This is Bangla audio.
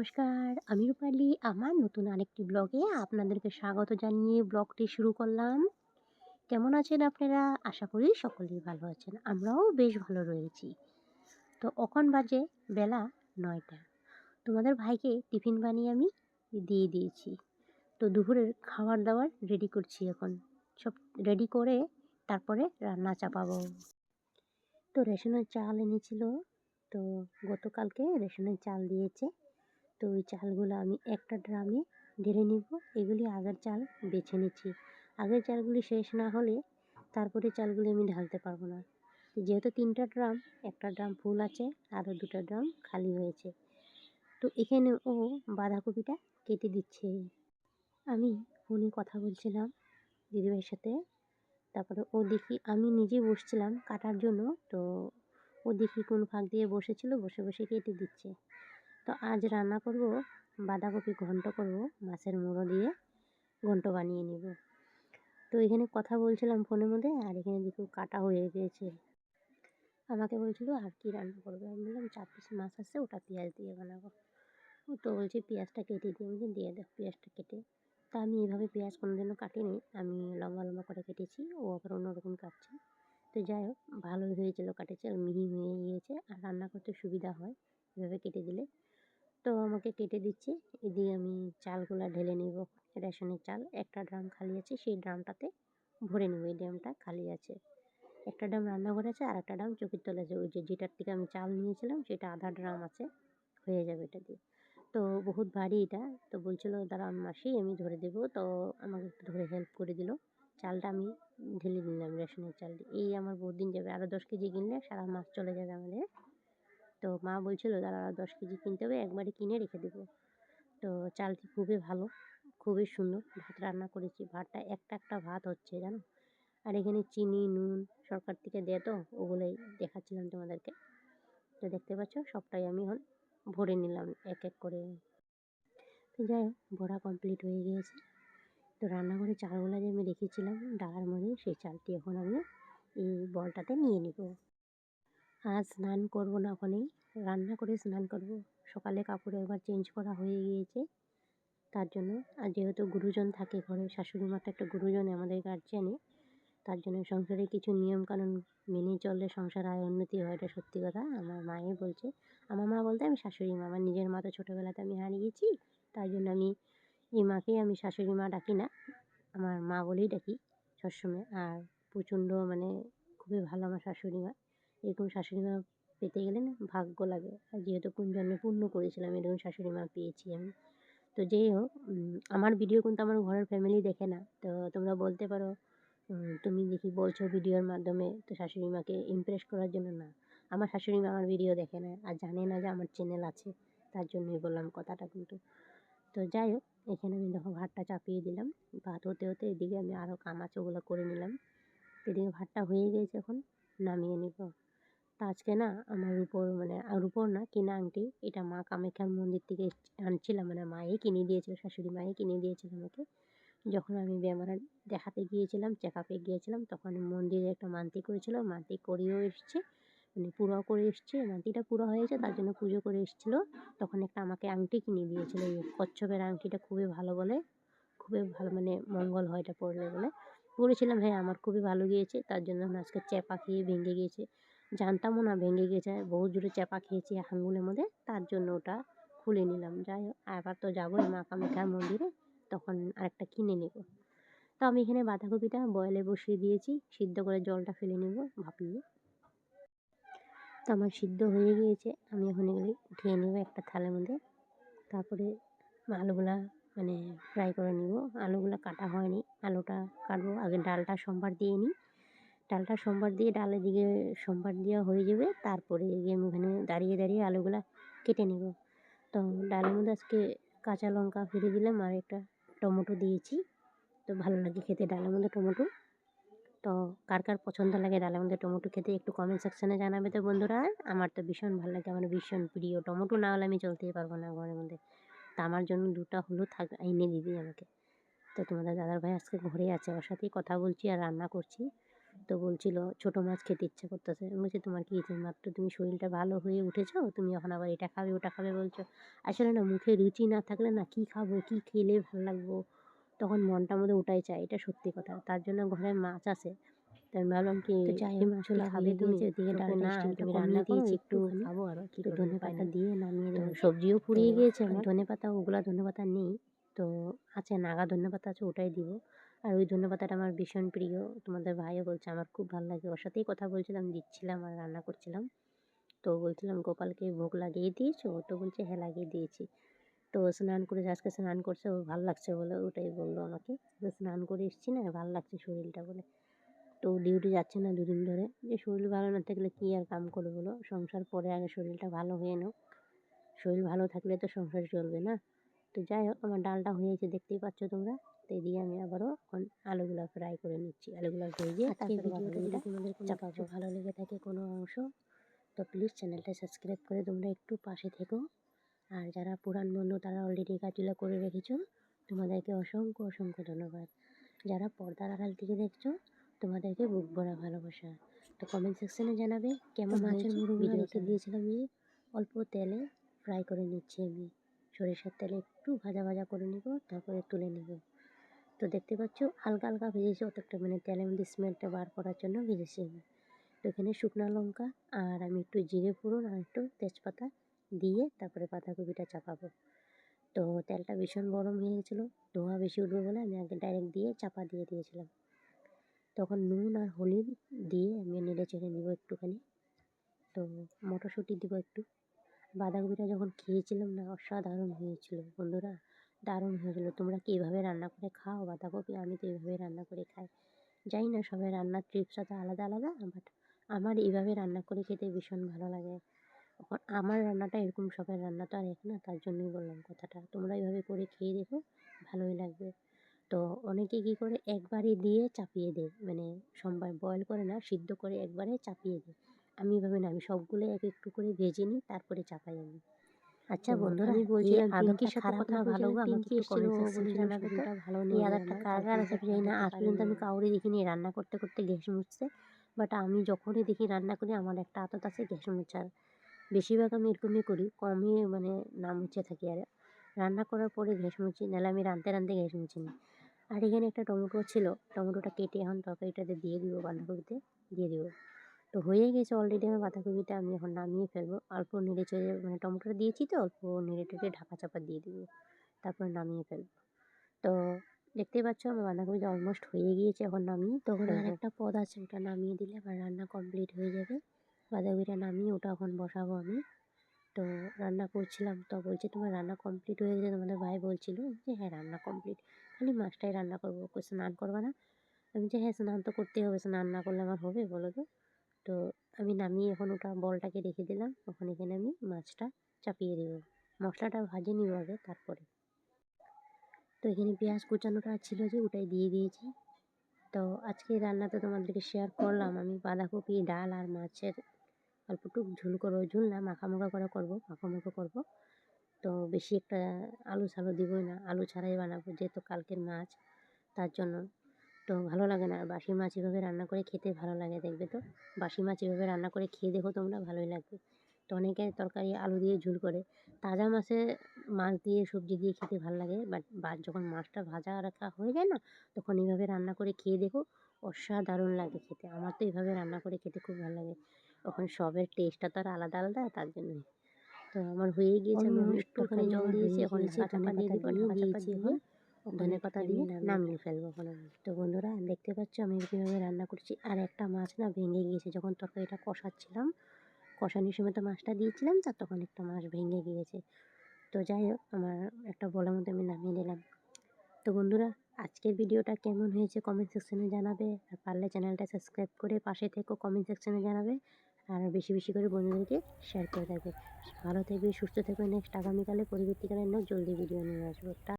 নমস্কার, আমি রূপালী। আমার নতুন আরেকটি ব্লগে আপনাদেরকে স্বাগত জানিয়ে ব্লগটি শুরু করলাম। কেমন আছেন আপনারা? আশা করি সকলেই ভালো আছেন। আমরাও বেশ ভালো রয়েছি। তো এখন বাজে বেলা ৯টা। তোমাদের ভাইকে টিফিন বানিয়ে আমি দিয়ে দিয়েছি। তো দুপুরের খাবার-দাবার রেডি করছি এখন। সব রেডি করে তারপরে রান্না চাপাবো। তো রেশনের চাল এনেছিল। তো গতকালকে রেশনের চাল দিয়েছে। তো ওই চালগুলো আমি একটা ড্রামে ঢেলে নিব। এগুলি আগের চাল বেছে নিচ্ছি। আগের চালগুলি শেষ না হলে তারপরে চালগুলি আমি ঢালতে পারবো না। তো যেহেতু ৩টা ড্রাম, একটা ড্রাম ফুল আছে, আরও 2টা ড্রাম খালি হয়েছে। তো এখানে ও বাঁধাকপিটা কেটে দিচ্ছে। আমি ফোনে কথা বলছিলাম দিদিভাইয়ের সাথে। তারপরে ও দেখি আমি নিজে বসছিলাম কাটার জন্য। তো ও দেখি কোন ফাঁক দিয়ে বসেছিল, বসে বসে কেটে দিচ্ছে। তো আজ রান্না করব বাঁধাকপি ঘন্ট করব, মাছের মুড়ো দিয়ে ঘন্ট বানিয়ে নেব। তো এখানে কথা বলছিলাম ফোনের মধ্যে, আর এখানে দেখো কাটা হয়ে গিয়েছে। আমাকে বলছিল আর কি রান্না করবে, আমি বললাম 4 পিস মাছ আছে, ওটা পেঁয়াজ দিয়ে বানাবো। ও তো বলছে পেঁয়াজটা কেটে দিয়ে, আমি দিয়ে দাও পেঁয়াজটা কেটে। তা আমি এভাবে পেঁয়াজ কোনোদিনও কাটিনি, আমি লম্বা লম্বা করে কেটেছি, ও আবার অন্যরকম কাটছে। তো যাই হোক, ভালোই হয়েছিল, কাটেছে আর মিহি হয়ে গিয়েছে, আর রান্না করতে সুবিধা হয় এভাবে কেটে দিলে। তো আমাকে কেটে দিচ্ছে, এদিকে আমি চালগুলা ঢেলে নেব। রেশনের চাল একটা ড্রাম খালি আছে, সেই ড্রামটাতে ভরে নেব। এই ড্রামটা খালি আছে, একটা ড্রাম রান্নাঘরে আছে, আর একটা ড্রাম চৌকির তলায় আছে। ওই যেটার থেকে আমি চাল নিয়েছিলাম সেটা আধা ড্রাম আছে, হয়ে যাবে এটা দিয়ে। তো বহুত ভারী এটা। তো বলছিল দাঁড়াও মাসি আমি ধরে দেবো। তো আমাকে একটু ধরে হেল্প করে দিল। চালটা আমি ঢেলে নিলাম, রেশনের চাল। এই আমার বহুত দিন যাবে, আরও 10 কেজি কিনলে সারা মাস চলে যাবে আমাদের। তো মা বলছিল দাঁড়া আরও 10 কেজি কিনতে হবে, একবারে কিনে রেখে দেবো। তো চালটি খুবই ভালো, খুবই সুন্দর। ভাত রান্না করেছি, ভাতটা একটা একটা ভাত হচ্ছে জানো। আর এখানে চিনি নুন সরকার থেকে দেয়, তো ওগুলোই দেখাচ্ছিলাম তোমাদেরকে। তো দেখতে পাচ্ছ সবটাই আমি এখন ভরে নিলাম এক এক করে। তো যাই হোক, ভরা কমপ্লিট হয়ে গিয়েছে। তো রান্নাঘরে চালগুলো যে আমি রেখেছিলাম ডালার মধ্যে, সেই চালটি এখন আমি এই বলটাতে নিয়ে নিব। আজ স্নান করবো না, ওখানেই রান্না করে স্নান করব। সকালে কাপড় একবার চেঞ্জ করা হয়ে গিয়েছে, তার জন্য। আর যেহেতু গুরুজন থাকে ঘরে, শাশুড়ি মা তো একটা গুরুজন আমাদের গার্জিয়ানে, তার জন্য সংসারে কিছু নিয়মকানুন মেনে চললে সংসার আয় উন্নতি হয়, এটা সত্যি কথা। আমার মাই বলছে, আমার মা বলতে আমি শাশুড়ি মা, আমার নিজের মা তো ছোটোবেলাতে আমি হারিয়েছি, তাই জন্য আমি এই মাকেই আমি শাশুড়ি মা ডাকি না, আমার মা বলেই ডাকি সবসময়। আর প্রচণ্ড মানে খুবই ভালো আমার শাশুড়ি মা। এরকম শাশুড়ি মা পেতে গেলে না ভাগ্য লাগে, আর যেহেতু কোন জন্মে পুণ্য করেছিলাম এরকম শাশুড়ি মা পেয়েছি আমি। তো যেই হোক, আমার ভিডিও কিন্তু আমার ঘরের ফ্যামিলি দেখে না। তো তোমরা বলতে পারো তুমি দেখি বলছো ভিডিওর মাধ্যমে তো শাশুড়ি মাকে ইমপ্রেস করার জন্য। না, আমার শাশুড়ি মা আমার ভিডিও দেখে না আর জানে না যে আমার চ্যানেল আছে, তার জন্যই বললাম কথাটা কিন্তু। তো যাই হোক, এখানে আমি দেখো ভাতটা চাপিয়ে দিলাম। ভাত হতে হতে এদিকে আমি আরও কাম আছে ওগুলো করে নিলাম। এদিকে ভাতটা হয়ে গিয়েছে, এখন নামিয়ে নিব। তা আজকে না আমার রূপোর মানে রূপোর না, কেনা আংটি, এটা মা কামাখ্যার মন্দির থেকে আনছিলাম, মানে মাই কিনে দিয়েছিল, শাশুড়ি মাই কিনে দিয়েছিল আমাকে। যখন আমি বেমারে দেখাতে গিয়েছিলাম, চেক আপে গিয়েছিলাম, তখন মন্দিরে একটা মান্তি করেছিল, মান্তি করেও এসছে, মানে পুরো করে এসছে, মান্তিটা পুরো হয়েছে, তার জন্য পুজো করে এসেছিলো। তখন একটা আমাকে আংটি কিনে দিয়েছিল, এই কচ্ছপের আংটিটা খুবই ভালো বলে, খুবই ভালো, মানে মঙ্গল হয় এটা পরলে বলে। পরেছিলাম, হ্যাঁ আমার খুবই ভালো গিয়েছে, তার জন্য আজকে চ্যাপা খেয়ে ভেঙে গিয়েছে। জানতামও না ভেঙে গেছে, বহু জোরে চ্যাপা খেয়েছি আঙুলের মধ্যে, তার জন্য ওটা খুলে নিলাম। যাই হোক, আবার তো যাবোই মা কামাখ্যার মন্দিরে, তখন আরেকটা কিনে নেব। তো আমি এখানে বাঁধাকপিটা বয়েলে বসিয়ে দিয়েছি, সিদ্ধ করে জলটা ফেলে নেব ভাপিয়ে। তো আমার সিদ্ধ হয়ে গিয়েছে, আমি এখন এগুলি উঠিয়ে নেব একটা থালের মধ্যে। তারপরে আলুগুলা মানে ফ্রাই করে নিব। আলুগুলা কাটা হয়নি, আলুটা কাটবো। আগে ডালটা সম্বার দিয়ে নিই, ডালটা সম্বার দিয়ে ডালের দিকে সম্বার দেওয়া হয়ে যাবে, তারপরে গিয়ে আমি ওখানে দাঁড়িয়ে দাঁড়িয়ে আলুগুলা কেটে নেব। তো ডালের মধ্যে আজকে কাঁচা লঙ্কা ফেলে দিলাম, আর একটা টমেটো দিয়েছি। তো ভালো লাগে খেতে ডালের মধ্যে টমেটো। তো কার কার পছন্দ লাগে ডালের মধ্যে টমেটো খেতে, একটু কমেন্ট সেকশানে জানাবে তো বন্ধুরা। আমার তো ভীষণ ভালো লাগে, আমার ভীষণ প্রিয়। টমেটো না হলে আমি চলতেই পারবো না ঘরের মধ্যে। তা আমার জন্য 2টা হলুদ এনে দিবি আমাকে। তো তোমাদের দাদার ভাই আজকে ঘরে আছে, ওর সাথেই কথা বলছি আর রান্না করছি। তো বলছিল ছোটো মাছ খেতে ইচ্ছা করতেছে। আমি বলছি তোমার কী হয়েছে, মাত্র তুমি শরীরটা ভালো হয়ে উঠেছো, তুমি এখন আবার এটা খাবে ওটা খাবে বলছো। আসলে না মুখে রুচি না থাকলে না কী খাবো কী খেলে ভালো লাগবো তখন মনটার মধ্যে ওটাই চায়, এটা সত্যি কথা। তার জন্য ঘরে মাছ আছে, তো আমি ভাবলাম কি তো যাই এই হোক মাছটি চুলা খাবে হয়ে তুমি, গিয়েছে, ওদিকে তো ডালটা না স্টিমটা তুমি কমিয়ে রান্না করো দিয়েছি একটু একটুখানি। খাবো আর কি তো করবো, ধনে উপায় পাতা নেই। দিয়ে নামিয়ে তো দেবো। সবজিও তো ফুরিয়ে গিয়েছে আর আমার, ধনেপাতা ওগুলা ধনেপাতা নেই, তো আছে নাগা ধনেপাতা আছে, ওটাই দিব। আর ওই ধনেপাতাটা আমার ভীষণ প্রিয়, তোমাদের ভাইও বলছে আমার খুব ভালো লাগে। ওর সাথেই কথা বলছিলাম, দিচ্ছিলাম আর রান্না করছিলাম। তো বলছিলাম গোপালকে ভোগ লাগিয়ে দিয়েছো, তো বলছে হ্যাঁ লাগিয়ে দিয়েছি। তো স্নান করে আজকে স্নান করছে, ওর ভালো লাগছে বলে ওটাই বললো আমাকে, যে স্নান করে এসেছি না ভালো লাগছে শরীরটা বলে। তো ডিউটি যাচ্ছে না দুদিন ধরে, যে শরীর ভালো না থাকলে কী আর কাম করে বলো, সংসার পরে আগে শরীরটা ভালো হয়ে নাও, শরীর ভালো থাকলে তো সংসার চলবে না। তো যাই হোক আমার ডালটা হয়েছে দেখতেই পাচ্ছ তোমরা। তো এদিকে আমি আবারও এখন আলুগুলো ফ্রাই করে নিচ্ছি, আলুগুলো ভেজে আজকের তারপরে ভিডিওটা যদি বাঁধাকপিটা তোমাদের কোনো কিছু চাপাবো। ভালো লেগে থাকে কোনো অংশ, তো প্লিজ চ্যানেলটা সাবস্ক্রাইব করে তোমরা একটু পাশে থেকো। আর যারা পুরান বন্ধু তারা অলরেডি কাজগুলো করে রেখেছো, তোমাদেরকে অসংখ্য অসংখ্য ধন্যবাদ। যারা পর্দার আড়াল থেকে দেখছো তোমাদেরকে বুক ভরা ভালোবাসা। তো কমেন্ট সেকশনে জানাবে তো কেমন মাছের হয়েছে মুড়োগুলো রেখে ভিডিওটা। দিয়েছিলাম যে অল্প তেলে ফ্রাই করে নিচ্ছি আমি, সরিষার তেলে একটু ভাজা ভাজা করে নিব, তারপরে তুলে নেব। তো দেখতে পাচ্ছ হালকা হালকা ভেজেছি, অতটা মানে তেলের মধ্যে স্মেলটা বার করার জন্য ভেজেছি আমি। তো এখানে শুকনো লঙ্কা আর আমি একটু জিরে ফোড়ন আর একটু তেজপাতা দিয়ে তারপরে বাঁধাকপিটা চাপাবো। তো তেলটা ভীষণ গরম হয়ে গেছিলো, ধোঁয়া বেশি উঠবে বলে আমি আগে ডাইরেক্ট দিয়ে চাপা দিয়ে দিয়েছিলাম। তখন নুন আর হলুদ দিয়ে আমি নেড়ে চেড়ে দিব একটুখানি। তো মটরশুঁটি দিব একটু। বাঁধাকপিটা যখন খেয়েছিলাম না অসাধারণ হয়েছিল বন্ধুরা, দারুণ হয়েছিল। তোমরা কি এভাবে রান্না করে খাও বাঁধাকপি? আমি তো এইভাবে রান্না করে খাই। জানি না সবাই রান্নার টিপস আছে আলাদা আলাদা, বাট আমার এইভাবে রান্না করে খেতে ভীষণ ভালো লাগে। এখন আমার রান্নাটা এরকম, সবার রান্না তো আর এক না, তার জন্যই বললাম কথাটা। তোমরা এইভাবে করে খেয়ে দেখো, ভালোই লাগবে। তো অনেকে কী করে একবারে দিয়ে চাপিয়ে দেয়, মানে সোমবার বয়েল করে না, সিদ্ধ করে একবারে চাপিয়ে দেয়। আমি এভাবে না, আমি সবগুলো এক একটু করে ভেজে নিই তারপরে চাপাই আমি। আচ্ছা তো বন্ধুরা, আমি এই বলছিলাম আদরটার পিঙ্কির সাথে খারাপ কথা না ভালো বলছিলাম, গো, আমাকে পিঙ্কি একটু এসেছিল, কমেন্ট ও সেকশনে বলছিল জানাবে। তো শরীরটা ভালো নেই এই বলে আদারটা আমার, কার তার কার জন্য আছে তো আমি জানি না, জানতে আজ পর্যন্ত পারিনি। আমি কাউরে দেখিনি রান্না করতে করতে গ্যাস মুছতে। বাট আমি যখনই দেখি রান্না করি আমার একটা আদত আছে গ্যাস মুছার। বেশিরভাগ আমি এরকমই করি, কমই মানে না মুছে থাকি। আর রান্না করার পরে গ্যাস মুছি, নাহলে আমি রাঁধতে রাঁধতে গ্যাস মুছি না। আর এখানে একটা টমেটো ছিল, টমেটোটা কেটে এখন তরকারিটাতে দিয়ে দিব, বাঁধাকপিতে দিয়ে দিব। তো হয়ে গেছে অলরেডি আমার বাঁধাকপিটা, আমি এখন নামিয়ে ফেলবো। অল্প নেড়ে চেড়ে মানে টমেটোটা দিয়েছি তো অল্প নেড়ে টেড়ে ঢাকা চাপা দিয়ে দিব, তারপর নামিয়ে ফেলবো। তো দেখতেই পাচ্ছ আমার বাঁধাকপিটা অলমোস্ট হয়ে গিয়েছে, এখন নামিয়ে তখন আর ফেলবো। একটা পদ আছে, ওটা নামিয়ে দিলে আমার রান্না কমপ্লিট হয়ে যাবে। বাঁধাকপিটা নামিয়ে ওটা এখন বসাবো আমি। তো রান্না করছিলাম, তো বলছে তোমার রান্না কমপ্লিট হয়ে গেছে, তোমাদের ভাই বলছিল যে হ্যাঁ রান্না কমপ্লিট, খালি মাছটাই রান্না করবো, স্নান করবে না? আমি যে হ্যাঁ স্নান তো করতেই হবে, স্নান না করলে আমার হবে বলো তো? তো আমি নামিয়ে এখন ওটা বলটাকে রেখে দিলাম, ওখানে এখানে আমি মাছটা চাপিয়ে দেবো। মশলাটা ভাজে নিব আগে তারপরে। তো এখানে পেঁয়াজ কুচানোটা ছিল যে ওটাই দিয়ে দিয়েছি। তো আজকে রান্নাতে তোমাদেরকে শেয়ার করলাম আমি বাঁধাকপি, ডাল আর মাছের অল্পটুকু ঝোল করবো, ঝোল না মাখা করে করবো, মাখা করবো। তো বেশি একটা আলু সালু দিবই না, আলু ছাড়াই বানাবো যেহেতু কালকের মাছ, তার জন্য। তো ভালো লাগে না, আর বাসি মাছ এভাবে রান্না করে খেতে ভালো লাগে, দেখবে তো বাসি মাছ এভাবে রান্না করে খেয়ে দেখো তোমরা, ভালোই লাগবে। তো অনেকে তরকারি আলু দিয়ে ঝোল করে, তাজা মাছে মাছ দিয়ে সবজি দিয়ে খেতে ভালো লাগে, বাট যখন মাছটা ভাজা রাখা হয়ে যায় না, তখন এইভাবে রান্না করে খেয়ে দেখো, অসাধারণ লাগে খেতে। আমার তো এইভাবে রান্না করে খেতে খুব ভালো লাগে। এখন সবের টেস্টটা তো আর আলাদা আলাদা, তার জন্যই। তো আমার হয়েই গিয়েছে, আমি অলমোস্ট একটুখানি তরকারি জল আমার দিয়েছি, হয়ে এখন গিয়েছে, ঢাকা চাপা দিয়ে ধনেপাতা দিব, দিয়ে ঢাকা চাপা দিয়েছি, দিয়ে এখন ওখানে ধনেপাতা থেকে দিয়ে আমি নামিয়ে নামিয়ে ফেলবো এখন আমি। তো বন্ধুরা দেখতে পাচ্ছ আমি কীভাবে রান্না করছি। আর একটা মাছ না ভেঙে গিয়েছে, যখন তরকারিটা কষাচ্ছিলাম, কষানোর সময় তো মাছটা দিয়েছিলাম, তার তখন একটা মাছ ভেঙে গিয়েছে। তো যাই হোক আমার একটা বলার মধ্যে আমি নামিয়ে দিলাম। তো বন্ধুরা আজকের ভিডিওটা কেমন হয়েছে কমেন্ট সেকশনে জানাবে, আর পারলে চ্যানেলটা সাবস্ক্রাইব করে পাশে থেকো, কমেন্ট সেকশনে জানাবে। আর বেশি বেশি করে বন্ধুদেরকে শেয়ার করে থাকবে। ভালো থাকবে, সুস্থ থাকবে। নেক্সট আগামীকালে পরবর্তীকালে জলদি ভিডিও নিয়ে আসবো।